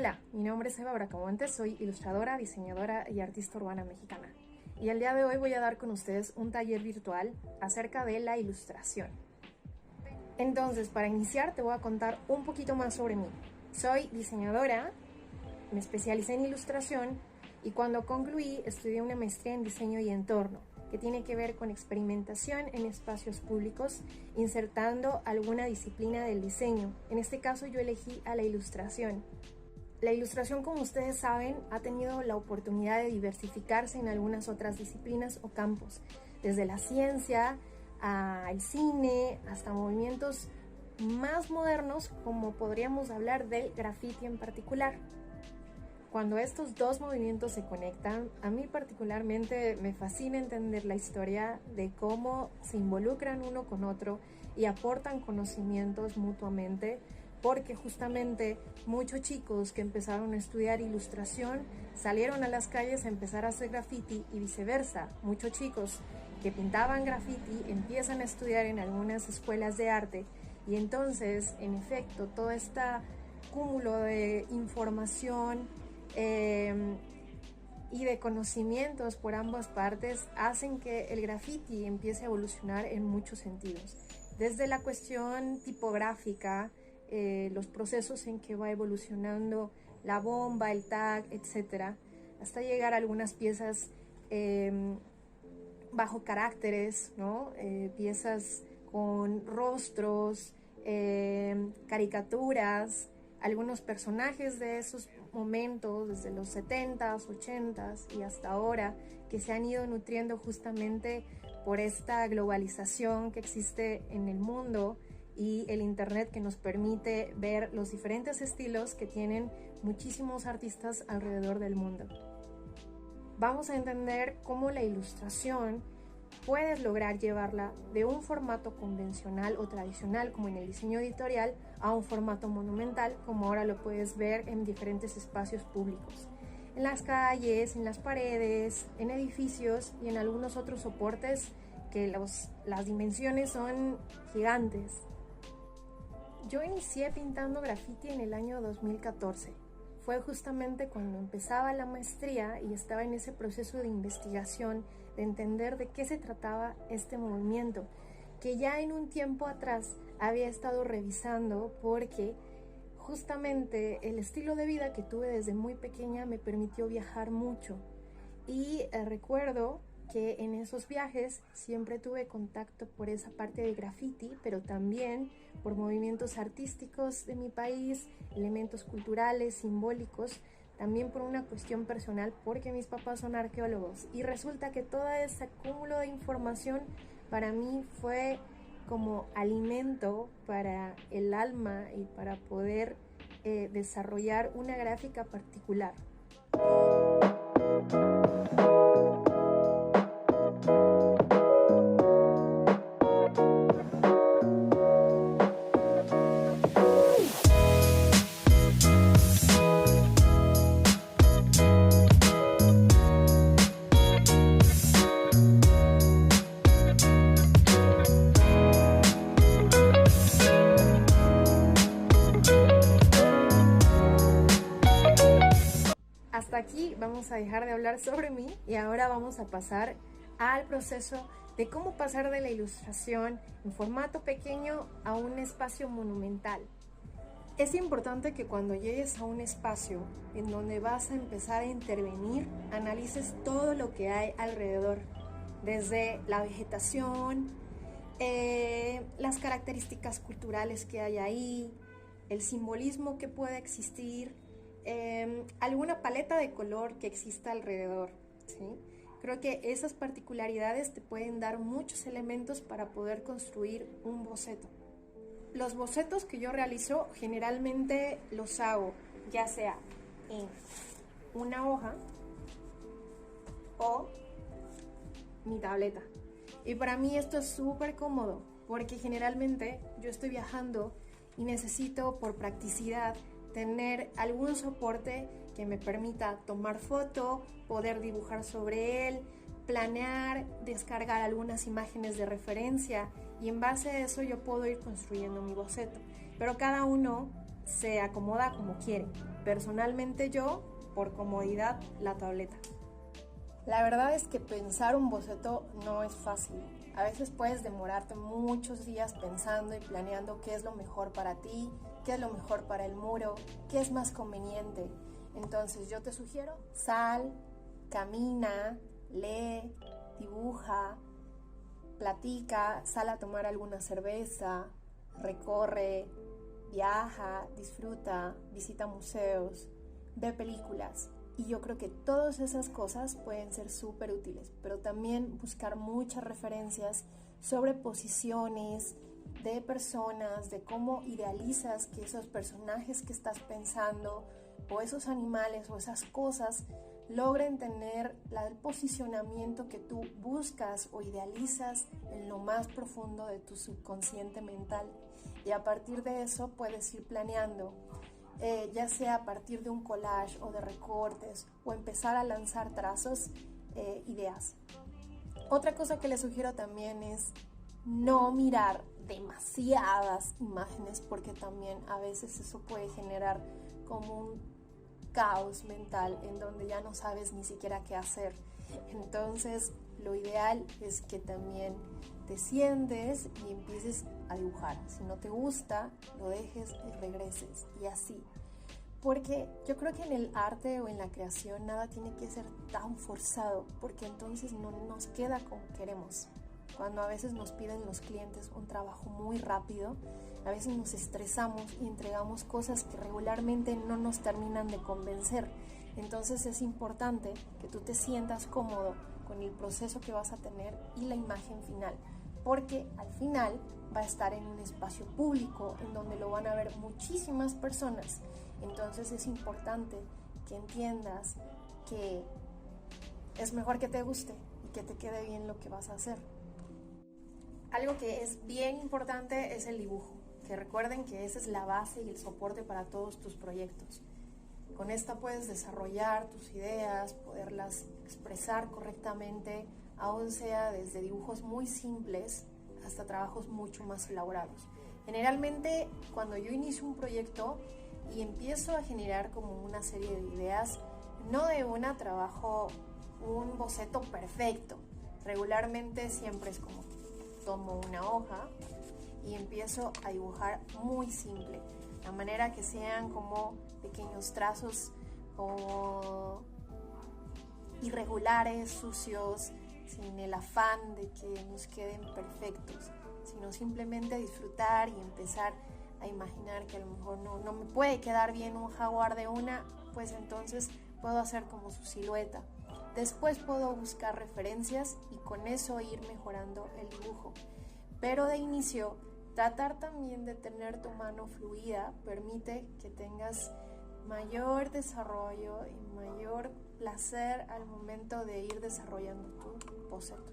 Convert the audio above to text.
Hola, mi nombre es Eva Bracamontes, soy ilustradora, diseñadora y artista urbana mexicana. Y el día de hoy voy a dar con ustedes un taller virtual acerca de la ilustración. Entonces, para iniciar te voy a contar un poquito más sobre mí. Soy diseñadora, me especialicé en ilustración y cuando concluí estudié una maestría en diseño y entorno, que tiene que ver con experimentación en espacios públicos, insertando alguna disciplina del diseño. En este caso yo elegí a la ilustración. La ilustración, como ustedes saben, ha tenido la oportunidad de diversificarse en algunas otras disciplinas o campos, desde la ciencia al cine, hasta movimientos más modernos, como podríamos hablar del graffiti en particular. Cuando estos dos movimientos se conectan, a mí particularmente me fascina entender la historia de cómo se involucran uno con otro y aportan conocimientos mutuamente, porque justamente muchos chicos que empezaron a estudiar ilustración salieron a las calles a empezar a hacer graffiti y viceversa. Muchos chicos que pintaban graffiti empiezan a estudiar en algunas escuelas de arte y entonces, en efecto, todo este cúmulo de información y de conocimientos por ambas partes hacen que el graffiti empiece a evolucionar en muchos sentidos. Desde la cuestión tipográfica, los procesos en que va evolucionando la bomba, el tag, etc., hasta llegar a algunas piezas bajo caracteres, ¿no? Piezas con rostros, caricaturas, algunos personajes de esos momentos, desde los 70s, 80s y hasta ahora, que se han ido nutriendo justamente por esta globalización que existe en el mundo y el internet, que nos permite ver los diferentes estilos que tienen muchísimos artistas alrededor del mundo. Vamos a entender cómo la ilustración puedes lograr llevarla de un formato convencional o tradicional, como en el diseño editorial, a un formato monumental, como ahora lo puedes ver en diferentes espacios públicos, en las calles, en las paredes, en edificios y en algunos otros soportes que las dimensiones son gigantes. Yo inicié pintando graffiti en el año 2014. Fue justamente cuando empezaba la maestría y estaba en ese proceso de investigación, de entender de qué se trataba este movimiento, que ya en un tiempo atrás había estado revisando, porque justamente el estilo de vida que tuve desde muy pequeña me permitió viajar mucho. Y recuerdo que en esos viajes siempre tuve contacto por esa parte de graffiti, pero también por movimientos artísticos de mi país, elementos culturales, simbólicos, también por una cuestión personal, porque mis papás son arqueólogos. Y resulta que todo ese cúmulo de información para mí fue como alimento para el alma y para poder desarrollar una gráfica particular. Hasta aquí vamos a dejar de hablar sobre mí y ahora vamos a pasar al proceso de cómo pasar de la ilustración en formato pequeño a un espacio monumental. Es importante que cuando llegues a un espacio en donde vas a empezar a intervenir, analices todo lo que hay alrededor, desde la vegetación, las características culturales que hay ahí, el simbolismo que puede existir, alguna paleta de color que exista alrededor, ¿sí? Creo que esas particularidades te pueden dar muchos elementos para poder construir un boceto. Los bocetos que yo realizo generalmente los hago ya sea en una hoja o mi tableta. Y para mí esto es súper cómodo, porque generalmente yo estoy viajando y necesito, por practicidad, tener algún soporte que me permita tomar foto, poder dibujar sobre él, planear, descargar algunas imágenes de referencia, y en base a eso yo puedo ir construyendo mi boceto. Pero cada uno se acomoda como quiere. Personalmente yo, por comodidad, la tableta. La verdad es que pensar un boceto no es fácil. A veces puedes demorarte muchos días pensando y planeando qué es lo mejor para ti, qué es lo mejor para el muro, qué es más conveniente. Entonces yo te sugiero, sal, camina, lee, dibuja, platica, sal a tomar alguna cerveza, recorre, viaja, disfruta, visita museos, ve películas. Y yo creo que todas esas cosas pueden ser súper útiles, pero también buscar muchas referencias sobre posiciones de personas, de cómo idealizas que esos personajes que estás pensando, o esos animales o esas cosas, logren tener el posicionamiento que tú buscas o idealizas en lo más profundo de tu subconsciente mental. Y a partir de eso puedes ir planeando, ya sea a partir de un collage o de recortes, o empezar a lanzar trazos, ideas. Otra cosa que les sugiero también es no mirar demasiadas imágenes, porque también a veces eso puede generar como un caos mental en donde ya no sabes ni siquiera qué hacer. Entonces lo ideal es que también te sientes y empieces a dibujar. Si no te gusta, lo dejes y regreses, y así. Porque yo creo que en el arte o en la creación nada tiene que ser tan forzado, porque entonces no nos queda como queremos. Cuando a veces nos piden los clientes un trabajo muy rápido, a veces nos estresamos y entregamos cosas que regularmente no nos terminan de convencer. Entonces es importante que tú te sientas cómodo con el proceso que vas a tener y la imagen final, porque al final va a estar en un espacio público en donde lo van a ver muchísimas personas. Entonces es importante que entiendas que es mejor que te guste y que te quede bien lo que vas a hacer. Algo que es bien importante es el dibujo, que recuerden que esa es la base y el soporte para todos tus proyectos. Con esta puedes desarrollar tus ideas, poderlas expresar correctamente, aún sea desde dibujos muy simples hasta trabajos mucho más elaborados. Generalmente, cuando yo inicio un proyecto y empiezo a generar como una serie de ideas, no de una trabajo un boceto perfecto. Regularmente siempre es como tomo una hoja y empiezo a dibujar muy simple, de manera que sean como pequeños trazos o irregulares, sucios, sin el afán de que nos queden perfectos, sino simplemente disfrutar y empezar a imaginar que a lo mejor no me puede quedar bien un jaguar de una, pues entonces puedo hacer como su silueta. Después puedo buscar referencias y con eso ir mejorando el dibujo. Pero de inicio, tratar también de tener tu mano fluida permite que tengas mayor desarrollo y mayor placer al momento de ir desarrollando tu boceto.